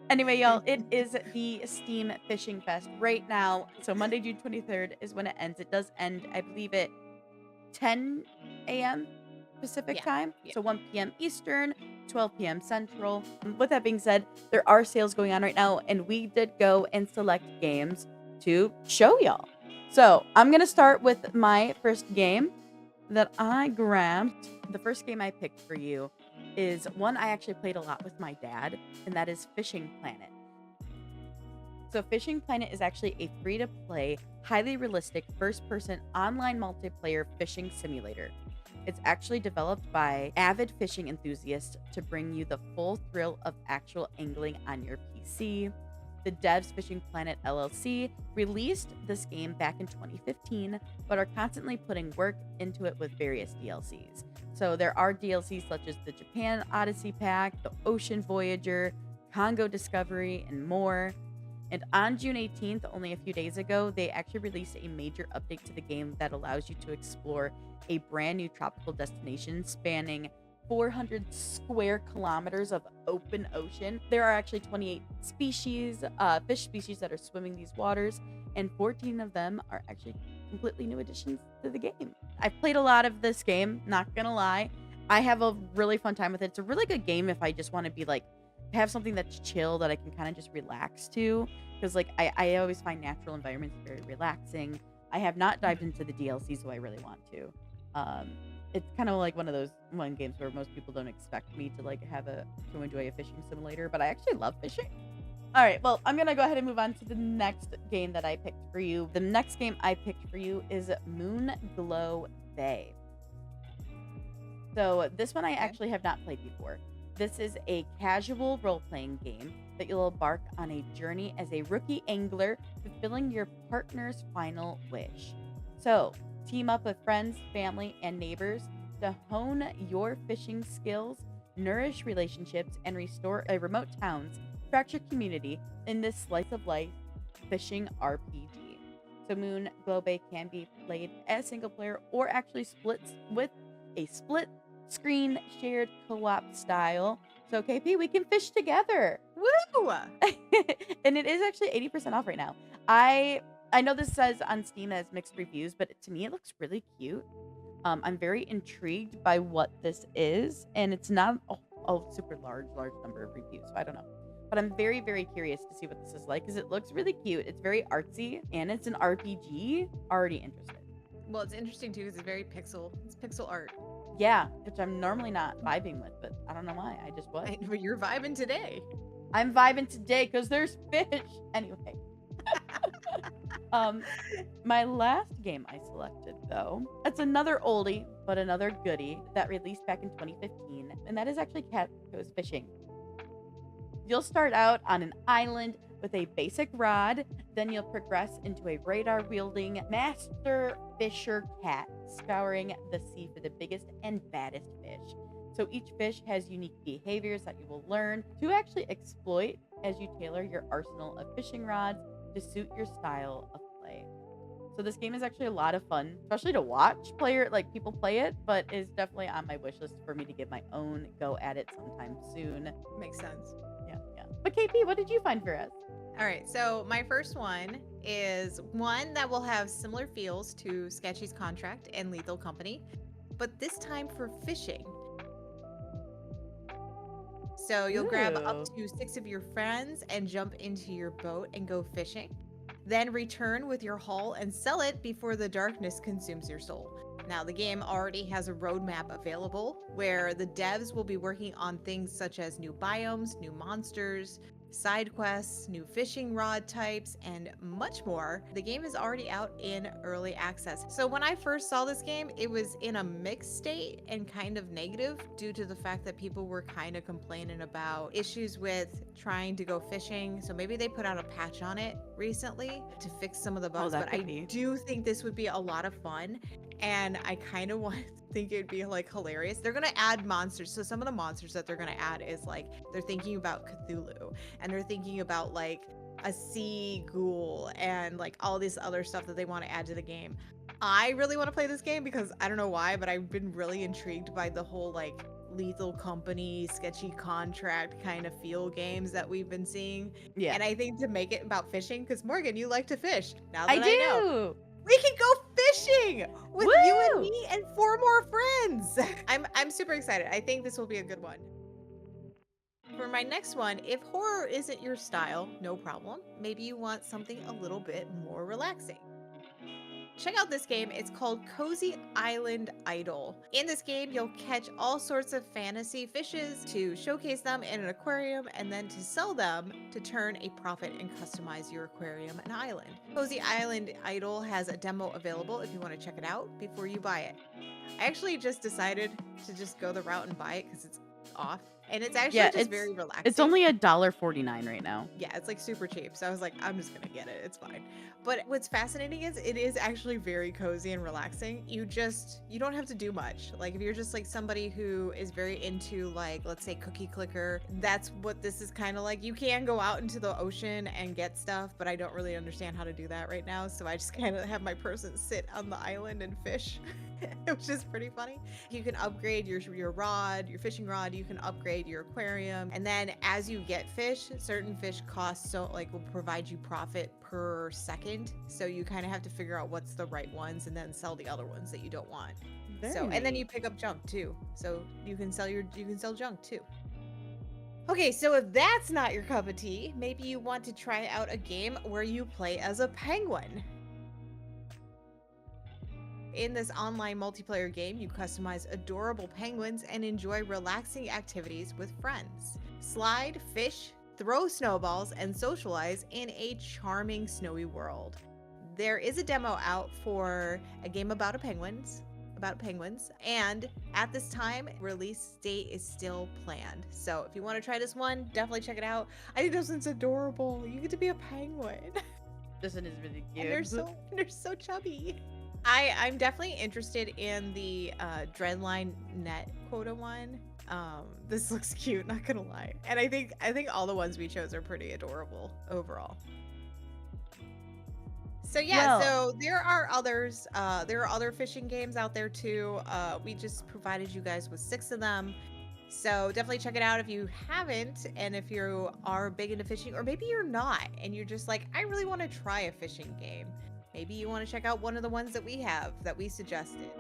Anyway, y'all, it is the Steam Fishing Fest right now. So Monday, June 23rd is when it ends. It does end, I believe, at 10 a.m. Pacific Yeah. time. Yeah. So 1 p.m. Eastern, 12 p.m. Central. With that being said, there are sales going on right now, and we did go and select games to show y'all. So I'm going to start with my first game that I grabbed. The first game I picked for you is one I actually played a lot with my dad, and that is Fishing Planet. So Fishing Planet is actually a free-to-play, highly realistic first-person online multiplayer fishing simulator. It's actually developed by avid fishing enthusiasts to bring you the full thrill of actual angling on your PC. The devs Fishing Planet LLC released this game back in 2015, but are constantly putting work into it with various DLCs. So there are DLCs such as the Japan Odyssey Pack, the Ocean Voyager, Congo Discovery, and more. And on June 18th, only a few days ago, they actually released a major update to the game that allows you to explore a brand new tropical destination spanning 400 square kilometers of open ocean. There are actually 28 species, fish species that are swimming these waters, and 14 of them are actually completely new additions to the game. I've played a lot of this game, not gonna lie. I have a really fun time with it. It's a really good game if I just want to be like, have something that's chill that I can kind of just relax to. Because like I always find natural environments very relaxing. I have not dived into the DLC, so I really want to. It's kind of like one of those games where most people don't expect me to like to enjoy a fishing simulator, but I actually love fishing. All right, well, I'm gonna go ahead and move on to the next game that I picked for you. The next game I picked for you is Moonglow Bay. So this one I actually have not played before. This is a casual role-playing game that you'll embark on a journey as a rookie angler, fulfilling your partner's final wish. So, team up with friends, family, and neighbors to hone your fishing skills, nourish relationships, and restore a remote town's fractured community in this slice of life fishing RPG. So, Moonglow Bay can be played as single player or actually splits with a split screen shared co-op style. So KP, we can fish together. Woo! And it is actually 80% off right now. I know this says on Steam that it's mixed reviews, but to me it looks really cute. I'm very intrigued by what this is, and it's not a super large number of reviews, so I don't know. But I'm very, very curious to see what this is like because it looks really cute. It's very artsy, and it's an RPG. Already interested. Well, it's interesting too because it's pixel art. Yeah, which I'm normally not vibing with, but I don't know why. I just was. But you're vibing today. I'm vibing today because there's fish. Anyway. My last game I selected, though, it's another oldie, but another goodie that released back in 2015, and that is actually Cat Goes Fishing. You'll start out on an island with a basic rod, then you'll progress into a radar-wielding master fisher cat, scouring the sea for the biggest and baddest fish. So each fish has unique behaviors that you will learn to actually exploit as you tailor your arsenal of fishing rods to suit your style of play. So this game is actually a lot of fun, especially to watch people play it, but is definitely on my wish list for me to give my own go at it sometime soon. Makes sense. Yeah. But KP, what did you find for us? All right, so my first one is one that will have similar feels to Sketchy's Contract and Lethal Company, but this time for fishing. So you'll grab up to 6 of your friends and jump into your boat and go fishing. Then return with your haul and sell it before the darkness consumes your soul. Now, the game already has a roadmap available where the devs will be working on things such as new biomes, new monsters, side quests, new fishing rod types, and much more. The game is already out in early access. So when I first saw this game, it was in a mixed state and kind of negative due to the fact that people were kind of complaining about issues with trying to go fishing. So maybe they put out a patch on it recently to fix some of the bugs, but I do think this would be a lot of fun. And I kind of think it'd be like hilarious. They're gonna add monsters. So some of the monsters that they're gonna add is like they're thinking about Cthulhu, and they're thinking about like a sea ghoul and like all this other stuff that they want to add to the game. I really want to play this game because I don't know why, but I've been really intrigued by the whole like Lethal Company, sketchy contract kind of feel games that we've been seeing. Yeah. And I think to make it about fishing, because Morgan, you like to fish. Now I that I know, do. we can go fishing with you and Woo! me and 4 more friends. I'm super excited. I think this will be a good one. For my next one, if horror isn't your style, no problem. Maybe you want something a little bit more relaxing. Check out this game. It's called Cozy Island Idol. In this game, you'll catch all sorts of fantasy fishes to showcase them in an aquarium and then to sell them to turn a profit and customize your aquarium and island. Cozy Island Idol has a demo available if you want to check it out before you buy it. I actually just decided to just go the route and buy it because it's off. And it's actually just very relaxing. It's only $1.49 right now. Yeah, it's like super cheap. So I was like, I'm just gonna get it. It's fine. But what's fascinating is it is actually very cozy and relaxing. You don't have to do much. Like if you're just like somebody who is very into like, let's say Cookie Clicker, that's what this is kind of like. You can go out into the ocean and get stuff, but I don't really understand how to do that right now. So I just kind of have my person sit on the island and fish. Which is pretty funny. You can upgrade your rod, your fishing rod, you can upgrade your aquarium, and then as you get fish, certain fish cost will provide you profit per second. So you kind of have to figure out what's the right ones and then sell the other ones that you don't want. And then you pick up junk too. So you can sell junk too. Okay, so if that's not your cup of tea, maybe you want to try out a game where you play as a penguin. In this online multiplayer game, you customize adorable penguins and enjoy relaxing activities with friends. Slide, fish, throw snowballs, and socialize in a charming snowy world. There is a demo out for a game about penguins, and at this time, release date is still planned. So if you want to try this one, definitely check it out. I think this one's adorable. You get to be a penguin. This one is really cute. And they're so chubby. I'm definitely interested in the Dreadline Net Quota one. This looks cute, not gonna lie. And I think all the ones we chose are pretty adorable overall. So yeah, so there are others. There are other fishing games out there too. We just provided you guys with 6 of them. So definitely check it out if you haven't, and if you are big into fishing, or maybe you're not, and you're just like, I really want to try a fishing game. Maybe you want to check out one of the ones that we have that we suggested.